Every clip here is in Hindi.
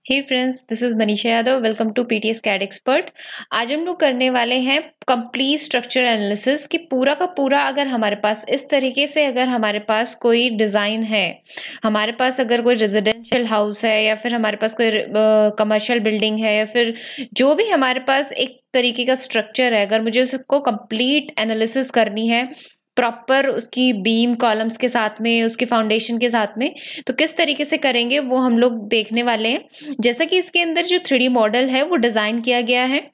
Hey friends, this is Manisha Yadav. Welcome to PTS CAD expert. आज हम लोग करने वाले हैं कंप्लीट स्ट्रक्चर एनालिसिस कि पूरा का पूरा अगर हमारे पास इस तरीके से अगर हमारे पास कोई डिजाइन है, हमारे पास अगर कोई रेजिडेंशियल हाउस है या फिर हमारे पास कोई कमर्शियल बिल्डिंग है या फिर जो भी हमारे पास एक तरीके का स्ट्रक्चर है, अगर मुझे उसको कंप्लीट एनालिसिस करनी है प्रॉपर उसकी बीम कॉलम्स के साथ में, उसके फाउंडेशन के साथ में, तो किस तरीके से करेंगे वो हम लोग देखने वाले हैं। जैसा कि इसके अंदर जो 3D मॉडल है वो डिजाइन किया गया है,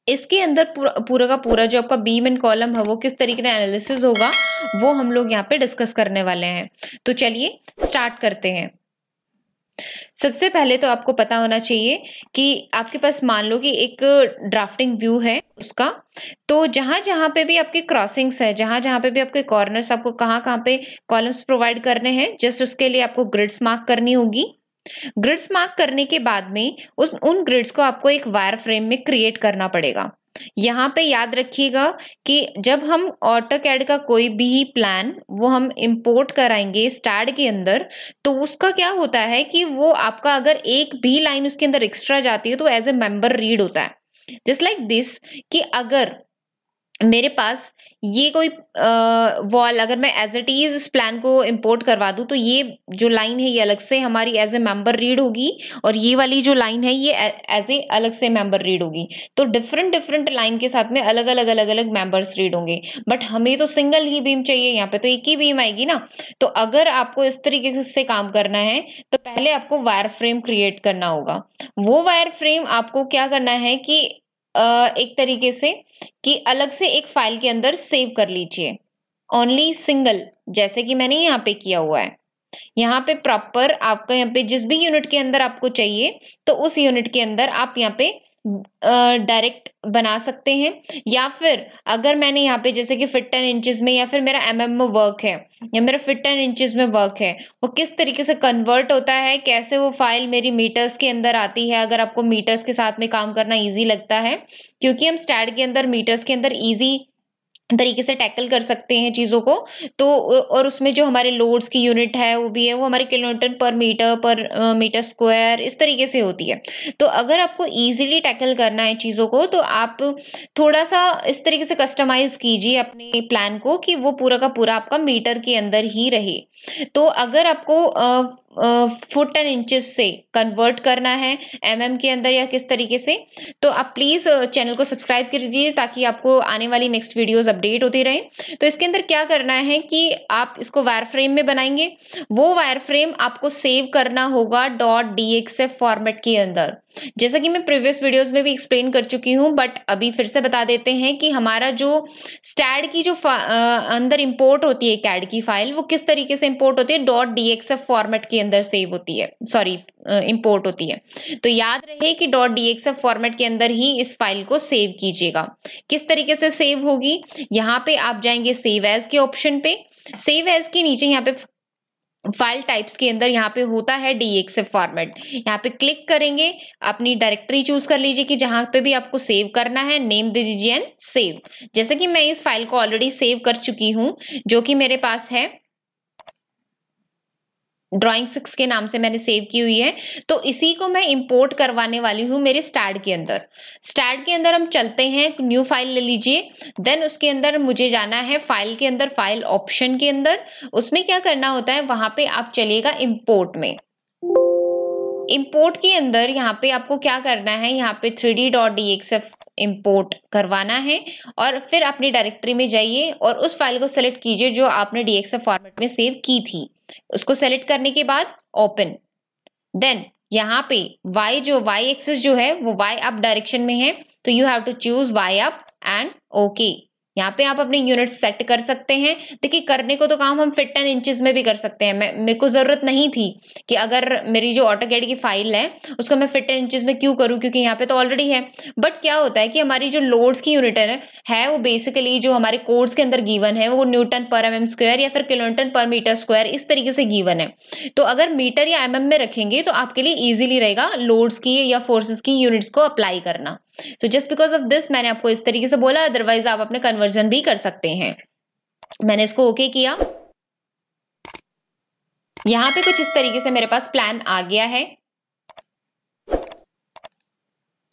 इसके अंदर पूरा पूरा का पूरा जो आपका बीम एंड कॉलम है वो किस तरीके से एनालिसिस होगा वो हम लोग यहाँ पे डिस्कस करने वाले हैं। तो चलिए स्टार्ट करते हैं। सबसे पहले तो आपको पता होना चाहिए कि आपके पास मान लो कि एक ड्राफ्टिंग व्यू है उसका, तो जहां जहां पे भी आपके क्रॉसिंग्स है, जहां जहां पे भी आपके कॉर्नर्स, आपको कहाँ कहाँ पे कॉलम्स प्रोवाइड करने हैं, जस्ट उसके लिए आपको ग्रिड्स मार्क करनी होगी। ग्रिड्स मार्क करने के बाद में उन ग्रिड्स को आपको एक वायर फ्रेम में क्रिएट करना पड़ेगा। यहाँ पे याद रखिएगा कि जब हम ऑटोकैड का कोई भी प्लान वो हम इंपोर्ट कराएंगे स्टैड के अंदर, तो उसका क्या होता है कि वो आपका अगर एक भी लाइन उसके अंदर एक्स्ट्रा जाती है तो एज ए मेंबर रीड होता है। जस्ट लाइक दिस कि अगर मेरे पास ये कोई वॉल अगर मैं एज इट इज इस प्लान को इंपोर्ट करवा दूं, तो ये जो लाइन है ये अलग से हमारी एज ए मेंबर रीड होगी और ये वाली जो लाइन है ये एज ए अलग से मेंबर रीड होगी। तो डिफरेंट डिफरेंट लाइन के साथ में अलग अलग अलग अलग मेंबर्स रीड होंगे, बट हमें तो सिंगल ही बीम चाहिए, यहाँ पे तो एक ही बीम आएगी ना। तो अगर आपको इस तरीके से काम करना है तो पहले आपको वायर फ्रेम क्रिएट करना होगा। वो वायर फ्रेम आपको क्या करना है कि एक तरीके से कि अलग से एक फाइल के अंदर सेव कर लीजिए, ओनली सिंगल, जैसे कि मैंने यहाँ पे किया हुआ है। यहाँ पे प्रॉपर आपका यहाँ पे जिस भी यूनिट के अंदर आपको चाहिए तो उस यूनिट के अंदर आप यहाँ पे डायरेक्ट बना सकते हैं, या फिर अगर मैंने यहाँ पे जैसे कि फिट 10 इंचेस में या फिर मेरा में वर्क है या मेरा फिट 10 इंचेस में वर्क है, वो किस तरीके से कन्वर्ट होता है, कैसे वो फाइल मेरी मीटर्स के अंदर आती है। अगर आपको मीटर्स के साथ में काम करना इजी लगता है, क्योंकि हम स्टैड के अंदर मीटर्स के अंदर इजी तरीके से टैकल कर सकते हैं चीजों को, तो और उसमें जो हमारे लोड्स की यूनिट है वो भी है, वो हमारे किलोन्यूटन पर मीटर पर मीटर स्क्वायर इस तरीके से होती है। तो अगर आपको इजीली टैकल करना है चीजों को, तो आप थोड़ा सा इस तरीके से कस्टमाइज कीजिए अपने प्लान को कि वो पूरा का पूरा आपका मीटर के अंदर ही रहे। तो अगर आपको फुट एंड इंचेस से कन्वर्ट करना है के अंदर या किस तरीके से, तो आप प्लीज चैनल को सब्सक्राइब कर दीजिए ताकि आपको आने वाली नेक्स्ट वीडियोस अपडेट होती रहे। तो इसके अंदर क्या करना है कि आप इसको वायर फ्रेम में बनाएंगे, वो वायर फ्रेम आपको सेव करना होगा .dxf फॉर्मेट के अंदर। जैसा कि मैं प्रीवियस वीडियोस में भी एक्सप्लेन कर चुकी हूँ, बट अभी फिर से बता देते हैं कि हमारा जो स्टैड की जो अंदर इंपोर्ट होती है कैड की फाइल, वो किस तरीके से इंपोर्ट होती है, .dxf फॉर्मेट के अंदर सेव होती है, सॉरी इंपोर्ट होती है। तो याद रहे कि .dxf फॉर्मेट के अंदर ही इस फाइल को सेव कीजिएगा। किस तरीके से सेव होगी, यहाँ पे आप जाएंगे सेव एज के ऑप्शन पे, सेव एज के नीचे यहाँ पे फाइल टाइप्स के अंदर यहाँ पे होता है DXF फॉर्मेट, यहाँ पे क्लिक करेंगे, अपनी डायरेक्टरी चूज कर लीजिए कि जहां पे भी आपको सेव करना है, नेम दे दीजिए एंड सेव। जैसे कि मैं इस फाइल को ऑलरेडी सेव कर चुकी हूँ, जो कि मेरे पास है ड्राइंग 6 के नाम से मैंने सेव की हुई है, तो इसी को मैं इंपोर्ट करवाने वाली हूँ मेरे स्टैड के अंदर। स्टैड के अंदर हम चलते हैं, न्यू फाइल ले लीजिए, देन उसके अंदर मुझे जाना है फाइल के अंदर, फाइल ऑप्शन के अंदर। उसमें क्या करना होता है, वहां पे आप चलिएगा इंपोर्ट में। इंपोर्ट के अंदर यहाँ पे आपको क्या करना है, यहाँ पे 3d.dxf इंपोर्ट करवाना है और फिर अपनी डायरेक्टरी में जाइए और उस फाइल को सेलेक्ट कीजिए जो आपने DXF फॉर्मेट में सेव की थी। उसको सेलेक्ट करने के बाद ओपन, देन यहाँ पे y एक्सिस जो है वो y अप डायरेक्शन में है, तो you have to choose y up and okay. यहाँ पे आप अपने यूनिट सेट कर सकते हैं। देखिए, करने को तो काम हम फिट 10 इंचेस में भी कर सकते हैं। मेरे को जरूरत नहीं थी कि अगर मेरी जो ऑटोकैड की फाइल है उसको मैं फिट 10 इंचेस में क्यों करूं, क्योंकि यहाँ पे तो ऑलरेडी है। बट क्या होता है कि हमारी जो लोड्स की यूनिट है वो बेसिकली जो हमारे कोड्स के अंदर गिवन है वो न्यूटन पर mm स्क्वायर या फिर किलोन्यूटन पर मीटर स्क्वायर इस तरीके से गिवन है। तो अगर मीटर या में रखेंगे तो आपके लिए इजीली रहेगा लोड्स की या फोर्सेस की यूनिट्स को अप्लाई करना। So just because of this मैंने आपको इस तरीके से बोला, अदरवाइज आप अपने कन्वर्जन भी कर सकते हैं। मैंने इसको ओके किया। यहाँ पे कुछ इस तरीके से मेरे पास प्लान आ गया है।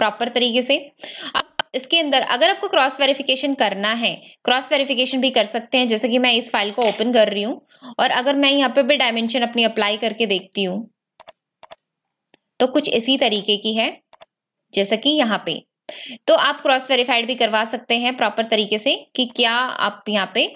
प्रॉपर तरीके से। अब इसके अंदर अगर आपको क्रॉस वेरिफिकेशन करना है, क्रॉस वेरिफिकेशन भी कर सकते हैं, जैसे कि मैं इस फाइल को ओपन कर रही हूँ और अगर मैं यहाँ पे भी डायमेंशन अपनी अप्लाई करके देखती हूँ तो कुछ इसी तरीके की है जैसा कि यहाँ पे। तो आप क्रॉस वेरीफाइड भी करवा सकते हैं प्रॉपर तरीके से कि क्या आप यहाँ पे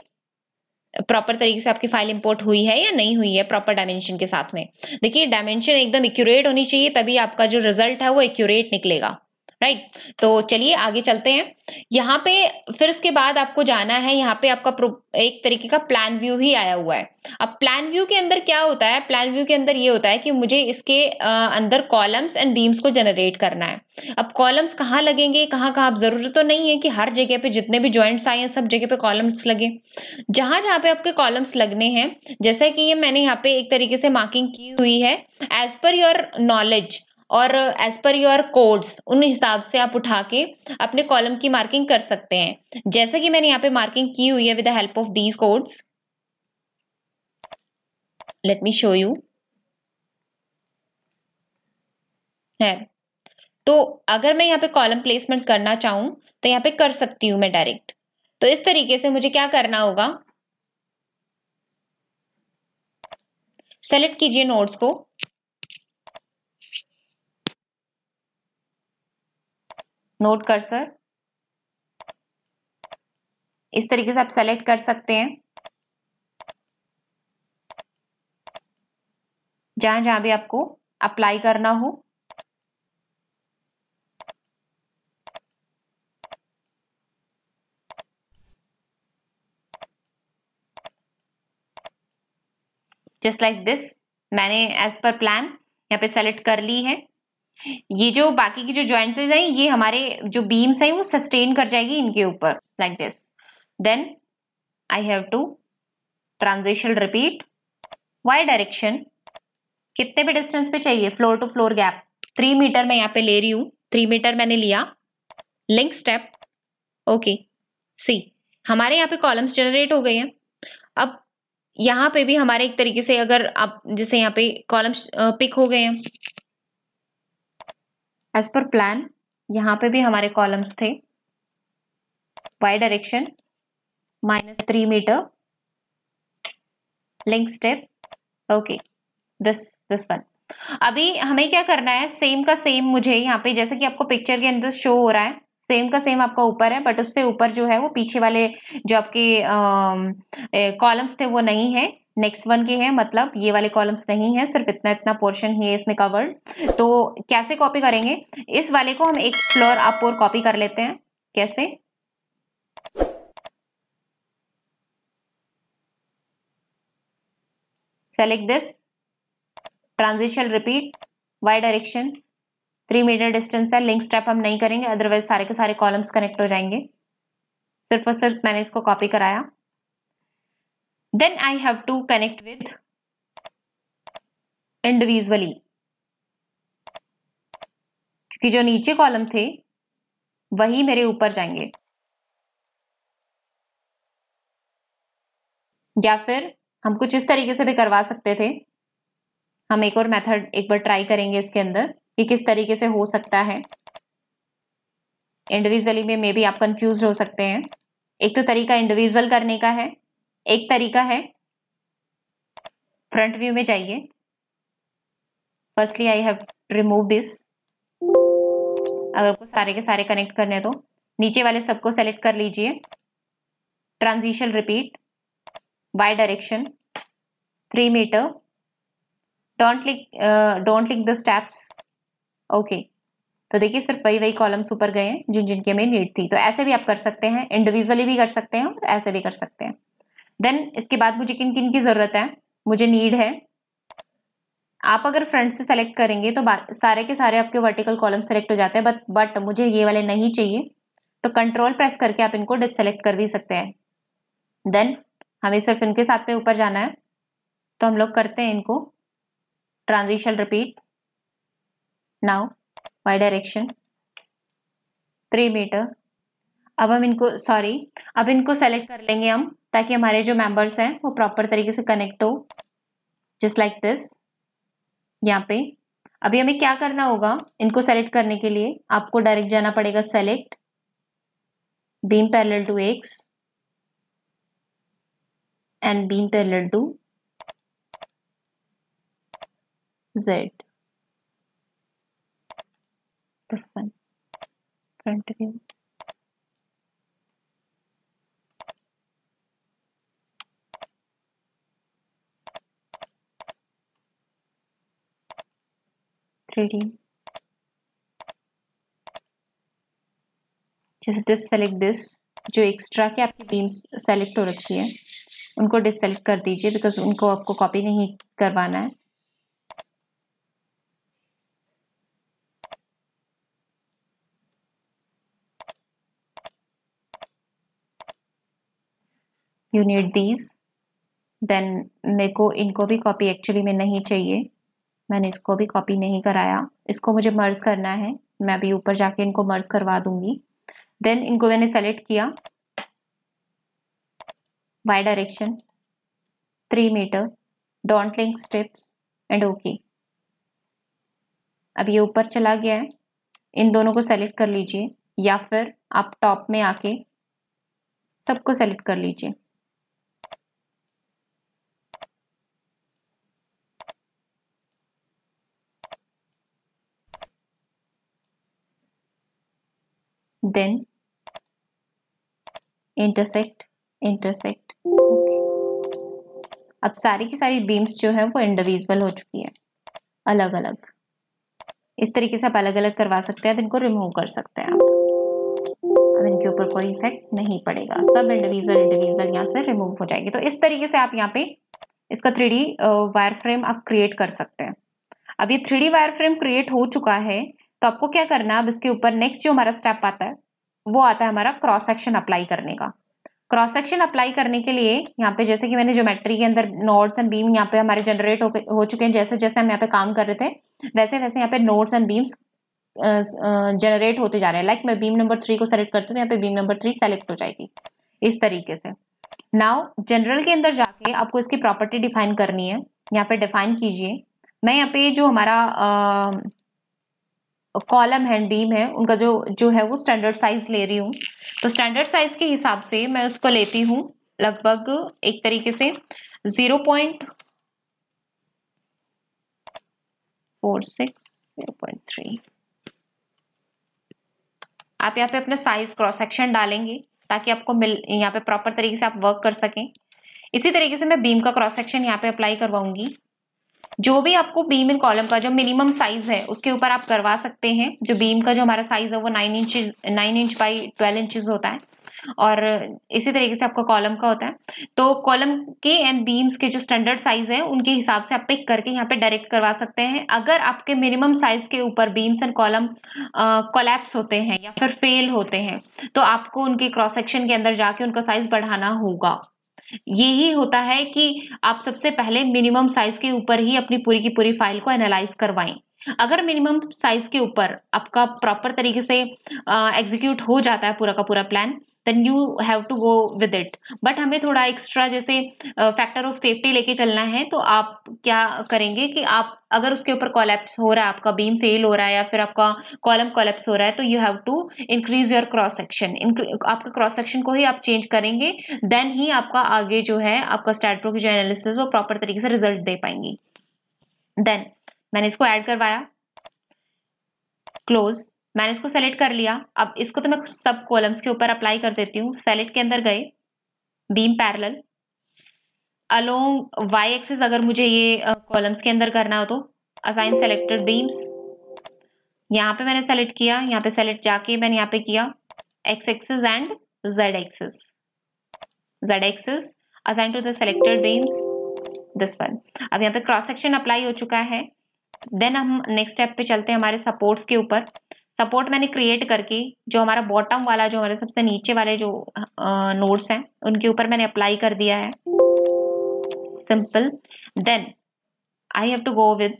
प्रॉपर तरीके से आपकी फाइल इंपोर्ट हुई है या नहीं हुई है प्रॉपर डायमेंशन के साथ में। देखिए डायमेंशन एकदम एक्यूरेट होनी चाहिए, तभी आपका जो रिजल्ट है वो एक्यूरेट निकलेगा, राइट। तो चलिए आगे चलते हैं। यहाँ पे फिर उसके बाद आपको जाना है, यहाँ पे आपका एक तरीके का प्लान व्यू ही आया हुआ है। अब प्लान व्यू के अंदर क्या होता है, प्लान व्यू के अंदर ये होता है कि मुझे इसके अंदर कॉलम्स एंड बीम्स को जनरेट करना है। अब कॉलम्स कहाँ लगेंगे, कहाँ कहाँ, अब जरूरत तो नहीं है कि हर जगह पे जितने भी जॉइंट्स आए हैं सब जगह पे कॉलम्स लगे। जहां जहां पे आपके कॉलम्स लगने हैं, जैसा कि ये मैंने यहाँ पे एक तरीके से मार्किंग की हुई है एज पर योर नॉलेज और एज पर योर कोड्स, उन हिसाब से आप उठा के अपने कॉलम की मार्किंग कर सकते हैं। जैसे कि मैंने यहाँ पे मार्किंग की हुई है with the help of these codes, let me show you है। तो अगर मैं यहाँ पे कॉलम प्लेसमेंट करना चाहूं तो यहाँ पे कर सकती हूँ मैं डायरेक्ट। तो इस तरीके से मुझे क्या करना होगा, सेलेक्ट कीजिए नोड्स को, नोड कर्सर, इस तरीके से आप सेलेक्ट कर सकते हैं जहां जहां भी आपको अप्लाई करना हो। जस्ट लाइक दिस मैंने एज पर प्लान यहाँ पे सेलेक्ट कर ली है। ये जो बाकी की जो जॉइंट्स हैं ये हमारे जो बीम्स हैं वो सस्टेन कर जाएगी इनके ऊपर, like this. Then I have to transition repeat, Y direction, कितने भी डिस्टेंस पे चाहिए, floor to floor gap 3 metre मैं यहाँ पे ले रही हूँ, 3 मीटर मैंने लिया। लिंक स्टेप, ओके, सी हमारे यहाँ पे कॉलम्स जनरेट हो गए हैं। अब यहाँ पे भी हमारे एक तरीके से अगर आप जैसे यहाँ पे कॉलम्स पिक हो गए हैं एज पर प्लान, यहाँ पे भी हमारे कॉलम्स थे, Y direction -3 metre, link step, okay, this one. अभी हमें क्या करना है, सेम का सेम मुझे यहाँ पे जैसे कि आपको पिक्चर के अंदर शो हो रहा है, सेम का सेम आपका ऊपर है, बट उससे ऊपर जो है वो पीछे वाले जो आपके कॉलम्स थे वो नहीं है, नेक्स्ट वन के हैं, मतलब ये वाले कॉलम्स नहीं है, सिर्फ इतना इतना पोर्शन ही है इसमें कवर्ड। तो कैसे कॉपी करेंगे, इस वाले को हम एक फ्लोर अप और कॉपी कर लेते हैं। कैसे, select this, transition repeat, Y direction, 3 metre distance है, लिंक स्टेप हम नहीं करेंगे अदरवाइज सारे के सारे कॉलम्स कनेक्ट हो जाएंगे। सिर्फ और सिर्फ मैंने इसको कॉपी कराया। Then I have to connect with individually, क्योंकि जो नीचे कॉलम थे वही मेरे ऊपर जाएंगे। या फिर हम कुछ इस तरीके से भी करवा सकते थे। हम एक और मेथड एक बार ट्राई करेंगे इसके अंदर कि किस तरीके से हो सकता है। इंडिविजुअली में मे बी आप कंफ्यूज हो सकते हैं। एक तो तरीका इंडिविजुअल करने का है, एक तरीका है फ्रंट व्यू में जाइए। Firstly I have remove this, अगर आपको सारे के सारे कनेक्ट करने तो नीचे वाले सबको सेलेक्ट कर लीजिए, transition repeat, by direction 3 metre, don't link the steps, okay. तो देखिए सिर्फ वही कॉलम्स ऊपर गए हैं जिन जिनकी हमें नीड थी। तो ऐसे भी आप कर सकते हैं, इंडिविजुअली भी कर सकते हैं और ऐसे भी कर सकते हैं। देन इसके बाद मुझे किन किन की जरूरत है, मुझे नीड है, आप अगर फ्रंट से सेलेक्ट करेंगे तो सारे के सारे आपके वर्टिकल कॉलम सेलेक्ट हो जाते हैं, बट मुझे ये वाले नहीं चाहिए, तो कंट्रोल प्रेस करके आप इनको डिससेलेक्ट कर भी सकते हैं। देन हमें सिर्फ इनके साथ में ऊपर जाना है, तो हम लोग करते हैं इनको transition repeat, now Y direction 3 metre. अब हम इनको अब इनको सेलेक्ट कर लेंगे हम, ताकि हमारे जो मेंबर्स हैं वो प्रॉपर तरीके से कनेक्ट हो, जस्ट लाइक दिस। यहाँ पे अभी हमें क्या करना होगा, इनको सेलेक्ट करने के लिए आपको डायरेक्ट जाना पड़ेगा select beam parallel to X and beam parallel to Z. This one, front view. Just select this. जो एक्स्ट्रा के आपकी बीम्स सेलेक्ट हो रखी है उनको डिससेलेक्ट कर दीजिए, बिकॉज उनको आपको कॉपी नहीं करवाना है. You need these. देन मेरे को इनको भी कॉपी एक्चुअली में नहीं चाहिए, मैंने इसको भी कॉपी नहीं कराया. इसको मुझे मर्ज करना है, मैं अभी ऊपर जाके इनको मर्ज करवा दूंगी. देन इनको मैंने सेलेक्ट किया, Y direction 3 metre, don't link steps and okay. अब ये ऊपर चला गया है. इन दोनों को सेलेक्ट कर लीजिए, या फिर आप टॉप में आके सबको सेलेक्ट कर लीजिए. Then intersect. अब सारी की सारी बीम्स जो है वो इंडिविजुअल हो चुकी है, अलग अलग. इस तरीके से आप अलग अलग करवा सकते हैं. अब इनको रिमूव कर सकते हैं आप. अब इनके ऊपर कोई इफेक्ट नहीं पड़ेगा, सब इंडिविजुअल यहाँ से रिमूव हो जाएगी. तो इस तरीके से आप यहाँ पे इसका 3D वायर फ्रेम आप क्रिएट कर सकते हैं. अब ये 3D वायर फ्रेम क्रिएट हो चुका है, तो आपको क्या करना है, अब इसके ऊपर नेक्स्ट जो हमारा स्टेप आता है वो आता है हमारा क्रॉस सेक्शन अप्लाई करने का. क्रॉस सेक्शन अप्लाई करने के लिए यहाँ पे जैसे कि मैंने ज्योमेट्री के अंदर नोड्स एंड बीम यहाँ पे हमारे जनरेट हो चुके हैं. जैसे जैसे हम यहाँ पे काम कर रहे थे वैसे वैसे यहाँ पे नोड्स एंड बीम्स जनरेट होते जा रहे हैं. लाइक मैं बीम नंबर 3 को सेलेक्ट करती हूँ, यहाँ पे बीम नंबर 3 सेलेक्ट हो जाएगी इस तरीके से. नाउ जनरल के अंदर जाके आपको इसकी प्रॉपर्टी डिफाइन करनी है. यहाँ पे डिफाइन कीजिए. मैं यहाँ पे जो हमारा कॉलम है, बीम है, उनका जो है वो स्टैंडर्ड साइज ले रही हूँ. तो स्टैंडर्ड साइज के हिसाब से मैं उसको लेती हूँ लगभग एक तरीके से 0.46, 0.3. आप यहाँ पे अपना साइज क्रॉस सेक्शन डालेंगे ताकि आपको यहाँ पे प्रॉपर तरीके से आप वर्क कर सकें. इसी तरीके से मैं बीम का क्रॉस सेक्शन यहाँ पे अप्लाई करवाऊंगी. जो भी आपको बीम इन कॉलम का जो मिनिमम साइज है उसके ऊपर आप करवा सकते हैं. जो बीम का जो हमारा साइज है वो 9 इंच बाई 12 इंचेस होता है, और इसी तरीके से आपका कॉलम का होता है. तो कॉलम के एंड बीम्स के जो स्टैंडर्ड साइज है उनके हिसाब से आप पिक करके यहाँ पे डायरेक्ट करवा सकते हैं. अगर आपके मिनिमम साइज के ऊपर बीम्स एंड कॉलम कोलैप्स होते हैं या फिर फेल होते हैं तो आपको उनके क्रॉस सेक्शन के अंदर जाके उनका साइज बढ़ाना होगा. यही होता है कि आप सबसे पहले मिनिमम साइज के ऊपर ही अपनी पूरी की पूरी फाइल को एनालाइज करवाएं. अगर मिनिमम साइज के ऊपर आपका प्रॉपर तरीके से एग्जीक्यूट हो जाता है पूरा का पूरा plan, then you have to go with it. But हमें थोड़ा एक्स्ट्रा जैसे फैक्टर ऑफ सेफ्टी लेके चलना है, तो आप क्या करेंगे कि आप अगर उसके ऊपर कोलैप्स हो रहा है, आपका बीम फेल हो रहा है या फिर आपका कॉलम कोलैप्स हो रहा है, तो you have to increase your cross section. आपका क्रॉस सेक्शन को ही आप चेंज करेंगे, देन ही आपका आगे जो है आपका स्टैट की जो एनालिसिस वो प्रॉपर तरीके से रिजल्ट दे पाएंगी. देन मैंने इसको ऐड करवाया, क्लोज. मैंने इसको सेलेक्ट कर लिया. अब इसको तो मैं सब कॉलम्स के ऊपर अप्लाई कर देती हूँ. सेलेक्ट के अंदर गए, beam parallel along Y axis. अगर मुझे ये कॉलम्स के अंदर करना हो तो असाइन सेलेक्टेड बीम्स. यहाँ पे मैंने सेलेक्ट किया, यहाँ पे सेलेक्ट जाके मैंने यहाँ पे किया X axis and Z axis. Z axis assign to the selected beams, this one. अब यहाँ पे क्रॉस सेक्शन अप्लाई हो चुका है. देन हम नेक्स्ट स्टेप पे चलते हैं हमारे सपोर्ट्स के ऊपर. सपोर्ट मैंने क्रिएट करके जो हमारा बॉटम वाला जो हमारे सबसे नीचे वाले जो नोड्स हैं उनके ऊपर मैंने अप्लाई कर दिया है. Simple. Then I have to go with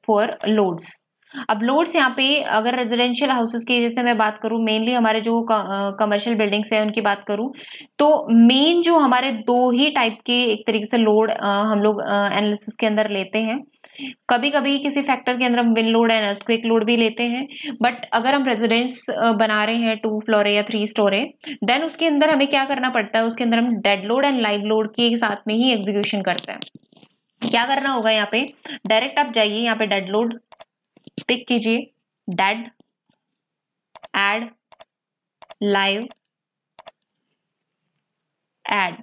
for loads. अब लोड्स यहाँ पे अगर रेजिडेंशियल हाउसेस की जैसे मैं बात करूँ, मेनली हमारे जो कमर्शियल बिल्डिंग्स है उनकी बात करूँ, तो मेन जो हमारे दो ही टाइप के एक तरीके से लोड हम लोग एनालिसिस के अंदर लेते हैं. कभी कभी किसी फैक्टर के अंदर हम wind load and earthquake load भी लेते हैं, बट अगर हम रेजिडेंस बना रहे हैं 2 फ्लोर या 3 स्टोर है, देन उसके अंदर हमें क्या करना पड़ता है, उसके अंदर हम dead load and live load के साथ में ही एग्जीक्यूशन करते हैं। क्या करना होगा यहाँ पे, डायरेक्ट आप जाइए, यहाँ पे डेड लोड पिक कीजिए, डेड एड लाइव एड।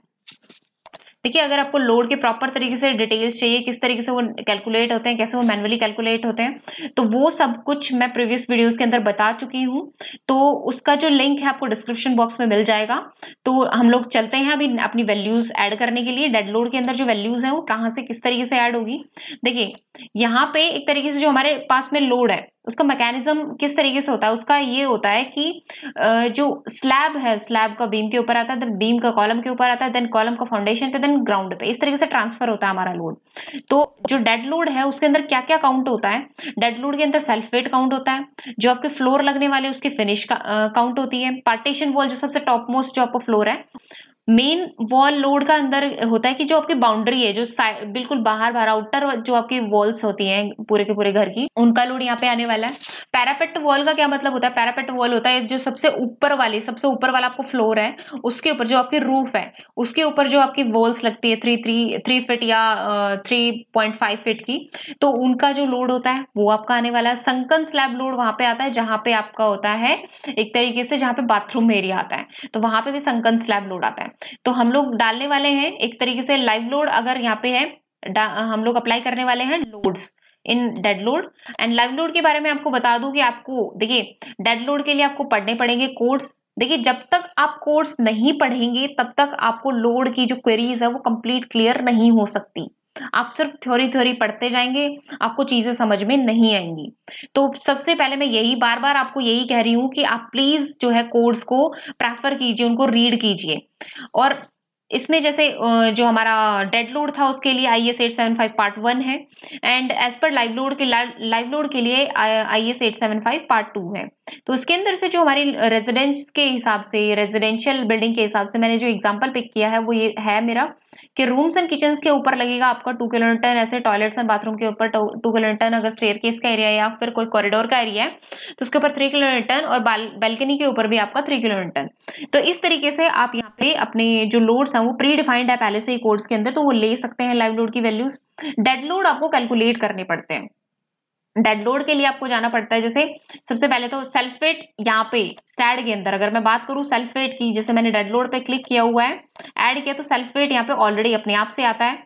देखिए, अगर आपको लोड के प्रॉपर तरीके से डिटेल्स चाहिए, किस तरीके से वो कैलकुलेट होते हैं, कैसे वो मैन्युअली कैलकुलेट होते हैं, तो वो सब कुछ मैं प्रीवियस वीडियोस के अंदर बता चुकी हूँ। तो उसका जो लिंक है आपको डिस्क्रिप्शन बॉक्स में मिल जाएगा। तो हम लोग चलते हैं अभी अपनी वैल्यूज ऐड करने के लिए। डेड लोड के अंदर जो वैल्यूज है वो कहाँ से किस तरीके से ऐड होगी। देखिए, यहाँ पे एक तरीके से जो हमारे पास में लोड है उसका मैकेनिज्म किस तरीके से होता है, उसका ये होता है कि जो स्लैब है, स्लैब का बीम के ऊपर आता है, देन बीम का कॉलम के ऊपर आता है, देन कॉलम का फाउंडेशन पे, देन ग्राउंड पे, इस तरीके से ट्रांसफर होता है हमारा लोड। तो जो डेड लोड है उसके अंदर क्या क्या काउंट होता है, डेड लोड के अंदर सेल्फ वेट काउंट होता है, जो आपके फ्लोर लगने वाले उसकी फिनिश का काउंट होती है, पार्टीशन वॉल जो सबसे टॉप मोस्ट जो आपका फ्लोर है, मेन वॉल लोड का अंदर होता है कि जो आपकी बाउंड्री है, जो बिल्कुल बाहर बाहर आउटर जो आपकी वॉल्स होती हैं पूरे के पूरे घर की, उनका लोड यहाँ पे आने वाला है। पैरापेट वॉल का क्या मतलब होता है, पैरापेट वॉल होता है जो सबसे ऊपर वाला आपको फ्लोर है, उसके ऊपर जो आपकी रूफ है, उसके ऊपर जो आपकी वॉल्स लगती है 3 फीट या 3.5 फीट की, तो उनका जो लोड होता है वो आपका आने वाला है। संकन स्लैब लोड वहां पे आता है जहां पे आपका होता है एक तरीके से, जहां पे बाथरूम एरिया आता है, तो वहां पे भी संकन स्लैब लोड आता है। तो हम लोग डालने वाले हैं एक तरीके से लाइव लोड, अगर यहाँ पे है हम लोग अप्लाई करने वाले हैं loads in dead load and live load. के बारे में आपको बता दूं कि आपको देखिए डेड लोड के लिए आपको पढ़ने पड़ेंगे कोड्स। देखिए, जब तक आप कोड्स नहीं पढ़ेंगे तब तक आपको लोड की जो क्वेरीज है वो कंप्लीट क्लियर नहीं हो सकती। आप सिर्फ थ्योरी पढ़ते जाएंगे, आपको चीजें समझ में नहीं आएंगी। तो सबसे पहले मैं यही बार बार आपको यही कह रही हूँ कि आप प्लीज जो है कोड्स को प्रेफर कीजिए, उनको रीड कीजिए। और इसमें जैसे जो हमारा डेड लोड था उसके लिए IS 875 पार्ट 1 है, and as per live load के लिए IS 875 पार्ट 2 है। तो इसके अंदर से जो हमारी रेजिडेंस के हिसाब से, रेजिडेंशियल बिल्डिंग के हिसाब से मैंने जो एग्जांपल पिक किया है वो ये है मेरा कि रूम्स एंड किचन के ऊपर लगेगा आपका 2 किलोमीटर, ऐसे टॉयलेट्स एंड बाथरूम के ऊपर 2 किलोमीटर, अगर स्टेयरकेस का एरिया या फिर कोई कॉरिडोर का एरिया है तो उसके ऊपर 3 किलोमीटर, और बालकनी के ऊपर भी आपका 3 किलोमीटर। तो इस तरीके से आप यहाँ पे अपने जो लोड्स हैं वो प्री डिफाइंड है पहले से ही कोड्स के अंदर, तो वो ले सकते हैं लाइव लोड की वैल्यूज। डेड लोड आपको कैलकुलेट करने पड़ते हैं। डेड लोड के लिए आपको जाना पड़ता है, जैसे सबसे पहले तो सेल्फ वेट, यहाँ पे स्टैड के अंदर अगर मैं बात करूं सेल्फ वेट की, जैसे मैंने डेड लोड पे क्लिक किया हुआ है, ऐड किया, तो सेल्फ वेट यहाँ पे ऑलरेडी अपने आप से आता है,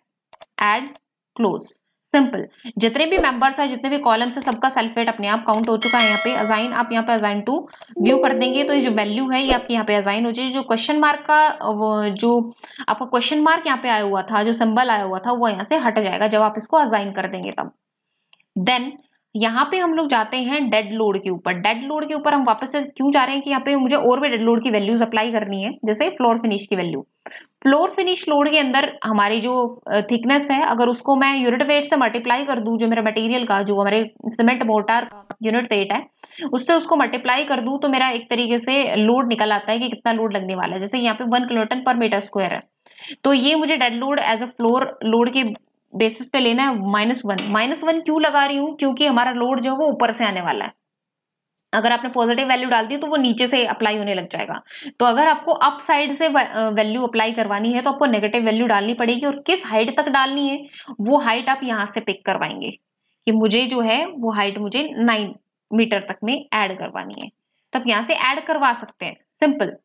ऐड क्लोज, सिंपल। जितने भी मेंबर्स है, जितने भी कॉलम्स है, सबका सेल्फ वेट अपने आप काउंट हो चुका है। यहाँ पे असाइन, आप यहाँ पे असाइन टू व्यू कर देंगे तो ये जो वैल्यू है ये आपकी यहाँ पे असाइन हो जाएगी। जो क्वेश्चन मार्क का जो आपका क्वेश्चन मार्क यहाँ पे आया हुआ था, जो सिंबल आया हुआ था, वो यहाँ से हट जाएगा जब आप इसको असाइन कर देंगे तब। देन यहाँ पे हम लोग जाते हैं डेड लोड के ऊपर। डेड लोड के ऊपर हम वापस से क्यों जा रहे हैं कि यहाँ पे मुझे और भी डेड लोड की वैल्यूज अप्लाई करनी है, जैसे फ्लोर फिनिश की वैल्यू। फ्लोर फिनिश लोड के अंदर हमारी जो थिकनेस है, अगर उसको मैं यूनिट वेट से मल्टीप्लाई कर दूं, जो मेरा मटेरियल का, जो हमारे सीमेंट मोर्टार का यूनिट वेट है, उससे उसको मल्टीप्लाई कर दूं, तो मेरा एक तरीके से लोड निकल आता है कि कितना लोड लगने वाला है। जैसे यहाँ पे 1 किलोटन पर मीटर स्क्वायर है, तो ये मुझे dead load as a floor load के बेसिस पे लेना है -1 क्यों लगा रही हूँ, क्योंकि हमारा लोड जो है वो ऊपर से आने वाला है। अगर आपने पॉजिटिव वैल्यू डाल दी तो वो नीचे से अप्लाई होने लग जाएगा। तो अगर आपको अप साइड से वैल्यू अप्लाई करवानी है तो आपको नेगेटिव वैल्यू डालनी पड़ेगी, और किस हाइट तक डालनी है वो हाइट आप यहाँ से पिक करवाएंगे कि मुझे जो है वो हाइट मुझे 9 मीटर तक में ऐड करवानी है, तब यहाँ से ऐड करवा सकते हैं। Simple,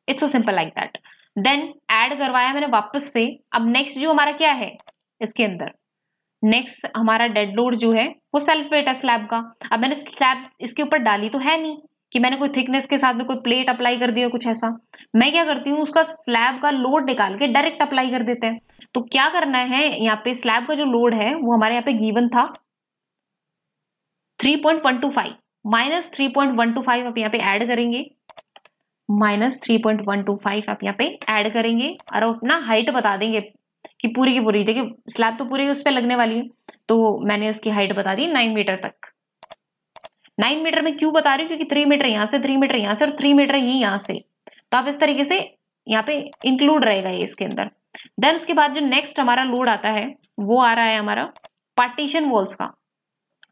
it's so simple like that. Then add करवाया मैंने वापस से। अब नेक्स्ट जो हमारा क्या है इसके अंदर, नेक्स्ट हमारा डेड लोड जो है वो सेल्फ वेट है स्लैब का। अब मैंने स्लैब इसके ऊपर डाली तो है नहीं कि मैंने कोई थिकनेस के साथ में कोई प्लेट अप्लाई कर दी हो कुछ ऐसा। मैं क्या करती हूँ, उसका स्लैब का लोड निकाल के डायरेक्ट अप्लाई कर देते हैं। तो क्या करना है, यहाँ पे स्लैब का जो लोड है वो हमारे यहाँ पे गिवन था 3.125, -3.125 आप यहाँ पे ऐड करेंगे, -3.125 आप यहाँ पे ऐड करेंगे, और अपना हाइट बता देंगे कि पूरी की पूरी। देखिए, स्लैब तो पूरी उस पर लगने वाली है, तो मैंने उसकी हाइट बता दी 9 मीटर तक। 9 मीटर में क्यों बता रही हूँ, क्योंकि 3 मीटर यहाँ से, 3 मीटर यहाँ से, और 3 मीटर ही यहाँ से। तो आप इस तरीके से यहाँ पे इंक्लूड रहेगा ये इसके अंदर। देन उसके बाद जो नेक्स्ट हमारा लोड आता है वो आ रहा है हमारा पार्टीशन वॉल्स का।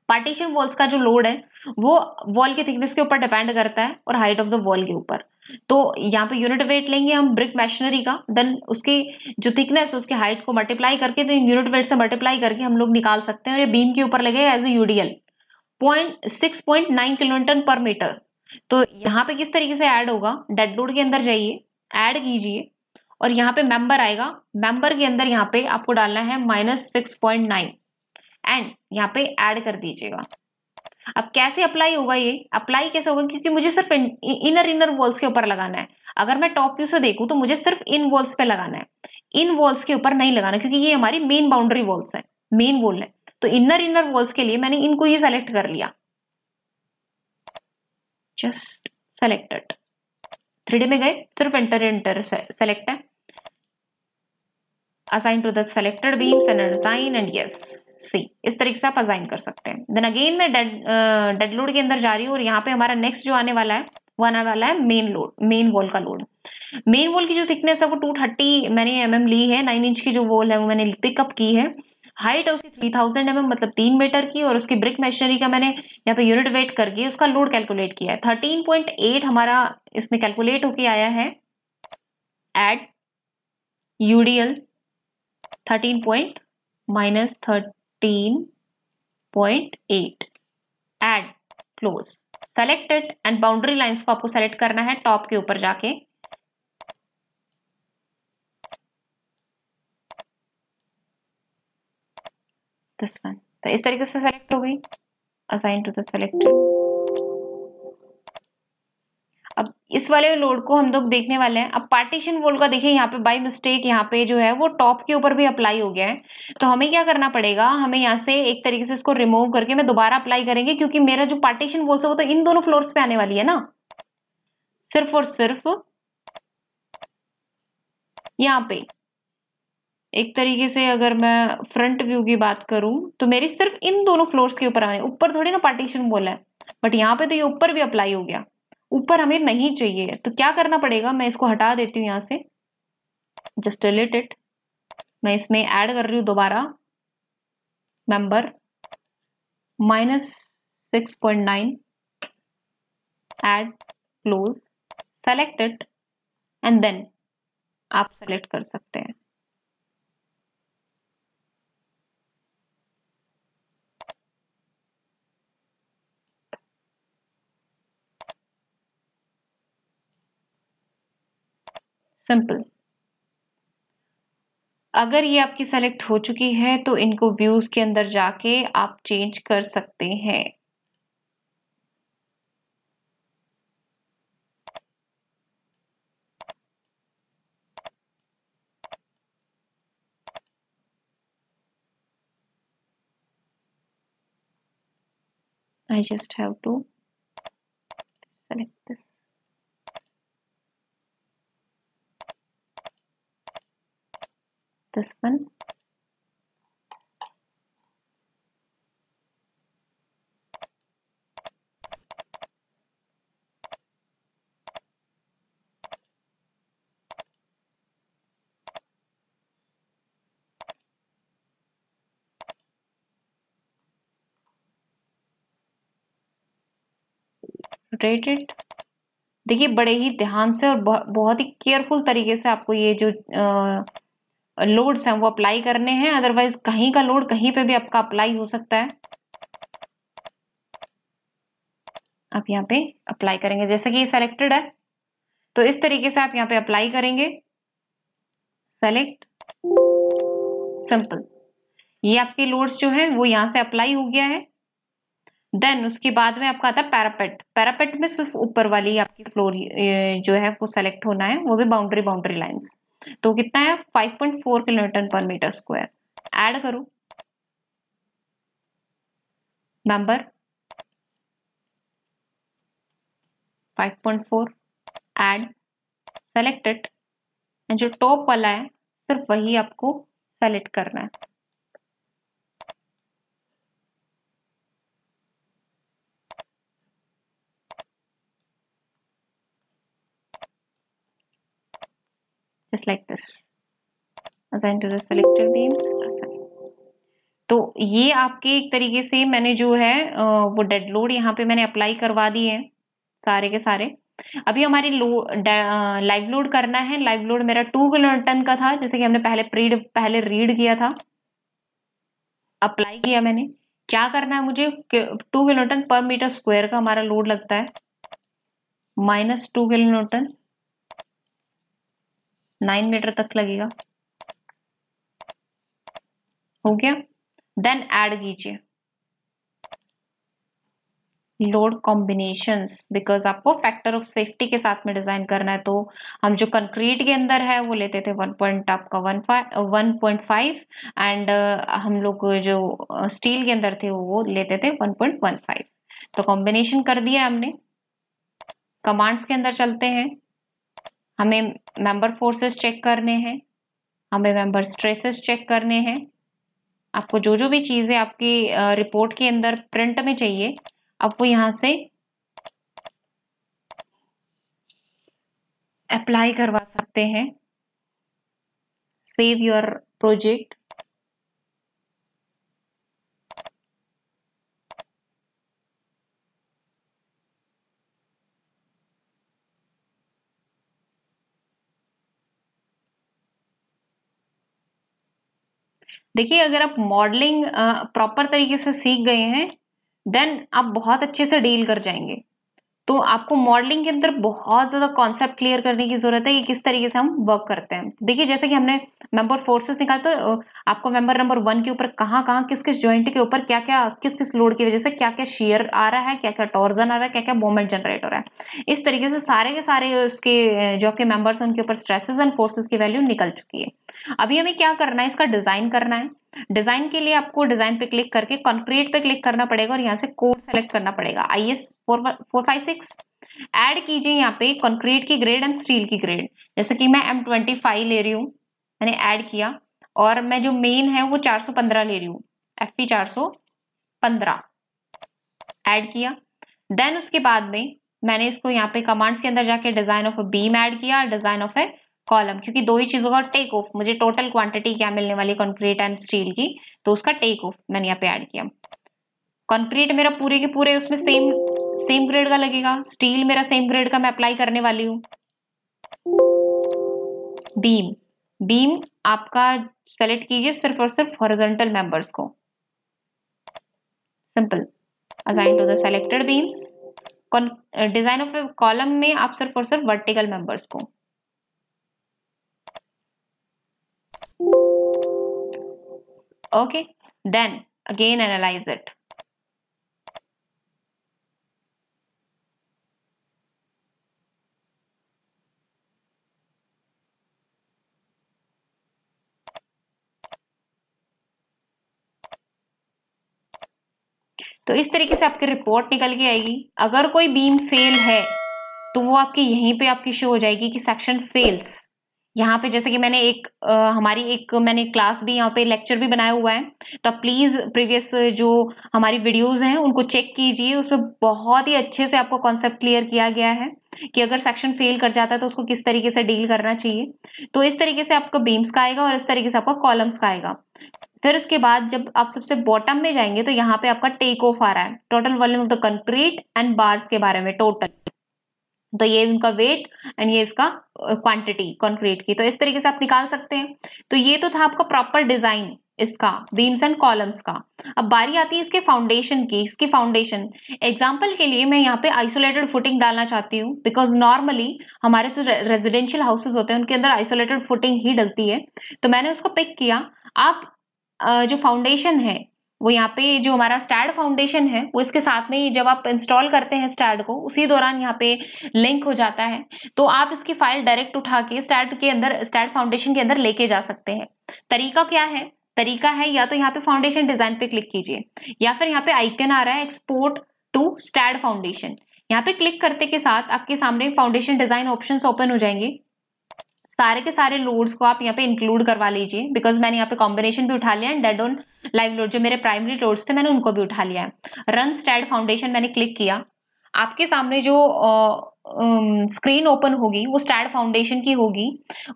पार्टीशन वॉल्स का जो लोड है वो वॉल की थिकनेस के ऊपर डिपेंड करता है और हाइट ऑफ द वॉल के ऊपर। तो यहाँ पे यूनिट वेट लेंगे हम ब्रिक मैशनरी का, देन उसकी जो थिकनेस उसके हाइट को मल्टीप्लाई करके, तो यूनिट वेट से मल्टीप्लाई करके हम लोग निकाल सकते हैं, और ये बीम के ऊपर लगेगा एज ए यूडीएल 6.9 किलोन्यूटन पर मीटर। तो यहाँ पे किस तरीके से ऐड होगा, डेड लोड के अंदर जाइए, ऐड कीजिए, और यहाँ पे मेंबर आएगा, मेंबर के अंदर यहाँ पे आपको डालना है -6.9 एंड यहाँ पे ऐड कर दीजिएगा। अब कैसे अप्लाई होगा, ये अप्लाई कैसे होगा, क्योंकि मुझे सिर्फ इनर वॉल्स के ऊपर लगाना है। अगर मैं टॉप व्यू से देखूं तो मुझे सिर्फ इन वॉल्स पे लगाना है, इन वॉल्स के ऊपर नहीं लगाना, क्योंकि ये हमारी मेन बाउंड्री वॉल्स है, मेन वॉल है। तो इनर वॉल्स के लिए मैंने इनको ही सेलेक्ट कर लिया, जस्ट सेलेक्टेड। 3D में गए, सिर्फ एंटर सेलेक्ट है, assign to the selected beams and assign and yes see, इस तरीके से आप असाइन कर सकते हैं। देन अगेन मैं डेड लोड के अंदर जा रही हूँ, और यहाँ पे हमारा नेक्स्ट जो आने वाला है वो आने वाला है मेन लोड, मेन वॉल का लोड। मेन वॉल की जो थिकनेस है वो 230 मैंने mm ली है, 9 इंच की जो वॉल है वो मैंने पिकअप की है। हाइट है उसकी 3000 mm मतलब 3 मीटर की, और उसकी ब्रिक मशीनरी का मैंने यहाँ पे यूनिट वेट करके उसका लोड कैलकुलेट किया है 13.8 हमारा इसमें कैलकुलेट होके आया है। Add UDL 13.8 add close selected and boundary lines को आपको सेलेक्ट करना है टॉप के ऊपर जाके। दिस वन, तो इस तरीके से सेलेक्ट हो गई, असाइन टू द सेलेक्टेड। अब इस वाले लोड को हम लोग देखने वाले हैं। अब पार्टीशन वॉल का देखिए, यहाँ पे बाय मिस्टेक यहाँ पे जो है वो टॉप के ऊपर भी अप्लाई हो गया है। तो हमें क्या करना पड़ेगा, हमें यहाँ से एक तरीके से इसको रिमूव करके मैं दोबारा अप्लाई करेंगे, क्योंकि मेरा जो पार्टीशन वॉल है वो तो इन दोनों फ्लोर्स पे आने वाली है ना, सिर्फ और सिर्फ यहाँ पे। एक तरीके से अगर मैं फ्रंट व्यू की बात करूं तो मेरी सिर्फ इन दोनों फ्लोर्स के ऊपर आने, ऊपर थोड़ी ना पार्टीशन वॉल है, बट यहाँ पे तो ये ऊपर भी अप्लाई हो गया, ऊपर हमें नहीं चाहिए। तो क्या करना पड़ेगा, मैं इसको हटा देती हूँ यहाँ से, जस्ट डिलीट इट। मैं इसमें ऐड कर रही हूँ दोबारा member -6.9 add close select it and then आप सेलेक्ट कर सकते हैं। सिंपल। अगर ये आपकी सेलेक्ट हो चुकी है तो इनको व्यूज के अंदर जाके आप चेंज कर सकते हैं। I just have to select this. This one. Rotate it. देखिए बड़े ही ध्यान से और बहुत ही केयरफुल तरीके से आपको ये जो लोड्स हैं वो अप्लाई करने हैं, अदरवाइज कहीं का लोड कहीं पे भी आपका अप्लाई हो सकता है। आप यहाँ पे अप्लाई करेंगे, जैसे कि ये सेलेक्टेड है तो इस तरीके से आप यहाँ पे अप्लाई करेंगे, सेलेक्ट, सिंपल। ये आपके लोड्स जो है वो यहाँ से अप्लाई हो गया है। देन उसके बाद में आपका आता है पैरापेट। पैरापेट में सिर्फ ऊपर वाली आपकी फ्लोर जो है वो सेलेक्ट होना है, वो भी बाउंड्री लाइंस। तो कितना है, 5.4 किलोन्यूटन पर मीटर स्क्वायर। ऐड करो मेंबर 5.4 ऐड सेलेक्टेड एंड जो टॉप वाला है सिर्फ वही आपको सेलेक्ट करना है। Just like this, assign to the selected beams, assign। तो ये आपके एक तरीके से मैंने जो है वो डेड लोड यहाँ पे मैंने अप्लाई करवा दिए हैं सारे के सारे। अभी हमारी लाइव लोड करना है। लाइव लोड मेरा 2 किलोन्यूटन का था, जैसे कि हमने पहले रीड किया था, अप्लाई किया मैंने। क्या करना है मुझे, 2 किलोन्यूटन पर मीटर स्क्वायर का हमारा लोड लगता है, -2 किलोन्यूटन 9 मीटर तक लगेगा। हो गया। देन ऐड कीजिए लोड कॉम्बिनेशंस, बिकॉज आपको फैक्टर ऑफ सेफ्टी के साथ में डिजाइन करना है। तो हम जो कंक्रीट के अंदर है वो लेते थे 1.5 एंड हम लोग जो स्टील के अंदर थे वो लेते थे 1.15। तो कॉम्बिनेशन कर दिया हमने। कमांड्स के अंदर चलते हैं। हमें मेंबर फोर्सेस चेक करने हैं, हमें मेंबर स्ट्रेसेस चेक करने हैं। आपको जो जो भी चीजें आपकी रिपोर्ट के अंदर प्रिंट में चाहिए आप वो यहां से अप्लाई करवा सकते हैं। Save your project. देखिए, अगर आप मॉडलिंग प्रॉपर तरीके से सीख गए हैं देन आप बहुत अच्छे से डील कर जाएंगे। तो आपको मॉडलिंग के अंदर बहुत ज्यादा कॉन्सेप्ट क्लियर करने की जरूरत है कि किस तरीके से हम वर्क करते हैं। देखिए, जैसे कि हमने मेंबर फोर्सेस निकाले तो आपको मेंबर नंबर 1 के ऊपर कहाँ कहाँ किस किस जॉइंट के ऊपर क्या क्या किस किस लोड की वजह से क्या क्या शेयर आ रहा है, क्या क्या टॉर्जन आ रहा है, क्या क्या मोमेंट जनरेट हो रहा है, इस तरीके से सारे के सारे उसके जो आपके मेंबर्स हैं उनके ऊपर स्ट्रेसेस एंड फोर्सेस की वैल्यू निकल चुकी है। अभी हमें क्या करना है, इसका डिजाइन करना है। डिजाइन के लिए आपको डिजाइन पे क्लिक करके कंक्रीट पे क्लिक करना पड़ेगा और यहाँ से कोड सेलेक्ट करना पड़ेगा IS 456। ऐड कीजिए यहाँ पे कंक्रीट की ग्रेड एंड स्टील की ग्रेड। जैसे कि मैं M25 ले रही हूँ, मैंने ऐड किया। और मैं जो मेन है वो 415 ले रही हूँ, FP 415 ऐड किया। देन उसके बाद में मैंने इसको यहाँ पे कमांड्स के अंदर जाके design of a beam add किया, डिजाइन ऑफ ए कॉलम, क्योंकि दो ही चीजों का टेक ऑफ, मुझे टोटल क्वांटिटी क्या मिलने वाली कंक्रीट एंड स्टील की, तो उसका टेक ऑफ मैंने यहाँ पे ऐड किया। कंक्रीट मेरा पूरे के पूरे उसमें सेम ग्रेड का लगेगा, स्टील मेरा सेम ग्रेड का मैं अप्लाई करने वाली हूँ। बीम आपका सेलेक्ट कीजिए सिर्फ और सिर्फ हॉरिजॉन्टल मेंबर्स को, simple assign to the selected beams. Design of column में आप सिर्फ और सिर्फ वर्टिकल मेंबर्स को। Okay, then again analyse it. तो इस तरीके से आपकी रिपोर्ट निकल के आएगी। अगर कोई बीम फेल है तो वो आपकी यहीं पे आपकी शो हो जाएगी कि सेक्शन फेल्स। यहाँ पे जैसे कि मैंने मैंने क्लास भी यहाँ पे लेक्चर भी बनाया हुआ है, तो आप प्लीज प्रीवियस जो हमारी वीडियोस हैं उनको चेक कीजिए। उसमें बहुत ही अच्छे से आपको कॉन्सेप्ट क्लियर किया गया है कि अगर सेक्शन फेल कर जाता है तो उसको किस तरीके से डील करना चाहिए। तो इस तरीके से आपका बीम्स का आएगा और इस तरीके से आपका कॉलम्स का आएगा। फिर उसके बाद जब आप सबसे बॉटम में जाएंगे तो यहाँ पे आपका टेक ऑफ आ रहा है, total volume of the concrete and bars के बारे में टोटल। तो ये उनका वेट एंड ये इसका क्वांटिटी कंक्रीट की। तो इस तरीके से आप निकाल सकते हैं। तो ये तो था आपका प्रॉपर डिजाइन इसका बीम्स एंड कॉलम्स का। अब बारी आती है इसके फाउंडेशन की। इसकी फाउंडेशन एग्जांपल के लिए मैं यहाँ पे आइसोलेटेड फुटिंग डालना चाहती हूँ, बिकॉज नॉर्मली हमारे जो रेजिडेंशियल हाउसेज होते हैं उनके अंदर आइसोलेटेड फुटिंग ही डलती है। तो मैंने उसको पिक किया। आप जो फाउंडेशन है वो यहाँ पे जो हमारा स्टैड फाउंडेशन है वो इसके साथ में ही जब आप इंस्टॉल करते हैं स्टैड को उसी दौरान यहाँ पे लिंक हो जाता है। तो आप इसकी फाइल डायरेक्ट उठा के स्टैड फाउंडेशन के अंदर लेके जा सकते हैं। तरीका क्या है? तरीका है या तो यहाँ पे फाउंडेशन डिजाइन पे क्लिक कीजिए या फिर यहाँ पे आइकन आ रहा है एक्सपोर्ट टू स्टैड फाउंडेशन। यहाँ पे क्लिक करते के साथ आपके सामने फाउंडेशन डिजाइन ऑप्शंस ओपन हो जाएंगे। सारे के सारे लोड्स को आप यहाँ पे इंक्लूड करवा लीजिए, बिकॉज मैंने यहाँ पे कॉम्बिनेशन भी उठा लिया है। डेड ऑन लाइव लोड जो मेरे प्राइमरी लोड्स थे मैंने उनको भी उठा लिया है। रन स्टैड फाउंडेशन मैंने क्लिक किया। आपके सामने जो स्क्रीन ओपन होगी वो स्टैड फाउंडेशन की होगी,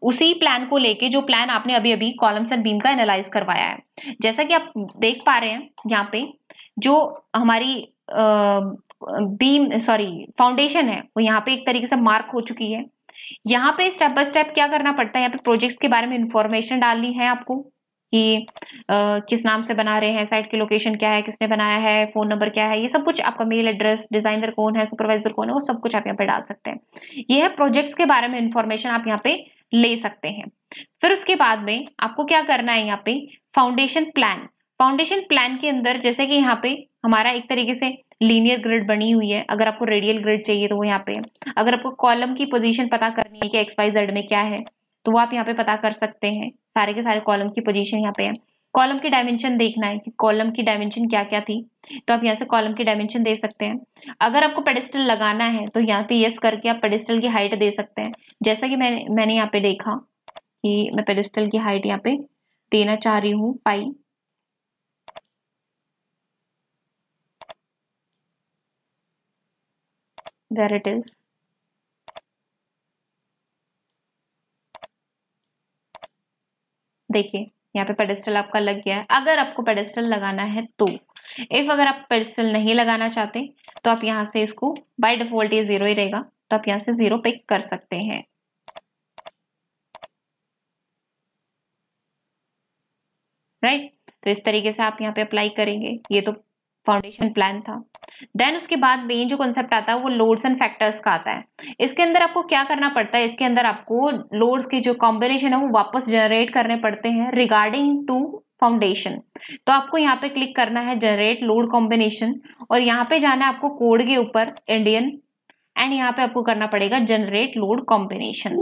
उसी प्लान को लेके जो प्लान आपने अभी अभी कॉलम्स एंड बीम का एनालाइज करवाया है। जैसा कि आप देख पा रहे हैं यहाँ पे जो हमारी बीम सॉरी फाउंडेशन है वो यहाँ पे एक तरीके से मार्क हो चुकी है। यहाँ पे स्टेप बाय स्टेप क्या करना पड़ता है, यहाँ पे प्रोजेक्ट्स के बारे में इंफॉर्मेशन डालनी है आपको कि किस नाम से बना रहे हैं, साइट की लोकेशन क्या है, किसने बनाया है, फोन नंबर क्या है, ये सब कुछ आपका मेल एड्रेस, डिजाइनर कौन है, सुपरवाइजर कौन है, वो सब कुछ आप यहाँ पे डाल सकते हैं। ये है प्रोजेक्ट्स के बारे में इंफॉर्मेशन आप यहाँ पे ले सकते हैं। फिर उसके बाद में आपको क्या करना है, यहाँ पे फाउंडेशन प्लान। फाउंडेशन प्लान के अंदर जैसे कि यहाँ पे हमारा एक तरीके से लीनियर ग्रिड बनी हुई है, अगर आपको रेडियल ग्रिड चाहिए तो वो यहाँ पे है। अगर आपको कॉलम की पोजीशन पता करनी है कि XYZ में क्या है तो वो आप यहाँ पे पता कर सकते हैं। सारे के सारे कॉलम की पोजीशन यहाँ पे है। कॉलम की डायमेंशन देखना है कि कॉलम की डायमेंशन क्या क्या थी तो आप यहाँ से कॉलम की डायमेंशन दे सकते हैं। अगर आपको पेडिस्टल लगाना है तो यहाँ पे यस करके आप पेडिस्टल की हाइट दे सकते हैं। जैसा कि मैंने यहाँ पे देखा कि मैं पेडिस्टल की हाइट यहाँ पे देना चाह रही हूँ पाई। There it is. देखिए यहाँ पे पेडेस्टल आपका लग गया है। अगर आपको पेडेस्टल लगाना है तो अगर आप पेडेस्टल नहीं लगाना चाहते तो आप यहाँ से इसको बाय डिफॉल्ट ये 0 ही रहेगा तो आप यहाँ से 0 पिक कर सकते हैं। राइट, तो इस तरीके से आप यहाँ पे अप्लाई करेंगे। ये तो फाउंडेशन प्लान था। देन उसके बाद मेन जो कॉन्सेप्ट आता है वो लोड्स एंड फैक्टर्स का आता है। इसके अंदर आपको क्या करना पड़ता है, इसके अंदर आपको लोड्स की जो कॉम्बिनेशन है वो वापस जनरेट करने पड़ते हैं रिगार्डिंग टू फाउंडेशन। तो आपको यहाँ पे क्लिक करना है जनरेट लोड कॉम्बिनेशन और यहाँ पे जाना है आपको कोड के ऊपर इंडियन एंड यहाँ पे आपको करना पड़ेगा जनरेट लोड कॉम्बिनेशंस।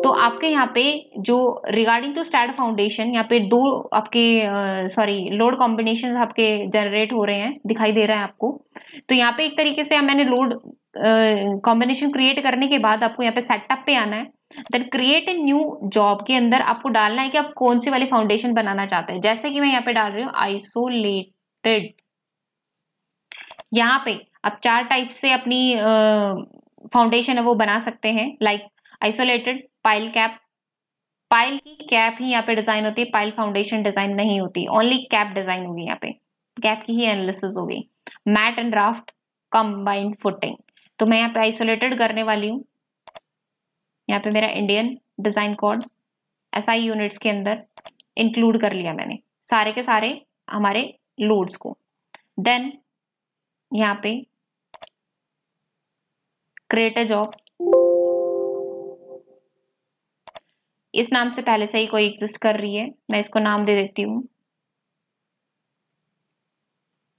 तो आपके यहाँ पे जो रिगार्डिंग टू स्टैड फाउंडेशन यहाँ पे दो आपके सॉरी लोड कॉम्बिनेशन आपके जनरेट हो रहे हैं, दिखाई दे रहा है आपको। तो यहाँ पे एक तरीके से मैंने लोड कॉम्बिनेशन क्रिएट करने के बाद आपको यहाँ पे सेटअप पे आना है। Then create a new job के अंदर आपको डालना है कि आप कौन सी वाली फाउंडेशन बनाना चाहते हैं। जैसे कि मैं यहाँ पे डाल रही हूँ आइसोलेटेड। यहाँ पे आप 4 टाइप से अपनी फाउंडेशन है वो बना सकते हैं, like isolated, pile cap. Pile की कैप ही यहाँ पे डिजाइन होती है, पाइल फाउंडेशन डिजाइन नहीं होती, ओनली कैप डिजाइन होगी। यहाँ पे कैप की ही एनालिसिस होगी। Mat and raft combined footing, तो मैं यहाँ पे आइसोलेटेड करने वाली हूँ। यहाँ पे मेरा Indian design code SI units के अंदर इंक्लूड कर लिया मैंने सारे के सारे हमारे लोड्स को। देन यहाँ पे क्रिएट अ जॉब, इस नाम से पहले से ही कोई एग्जिस्ट कर रही है, मैं इसको नाम दे देती हूँ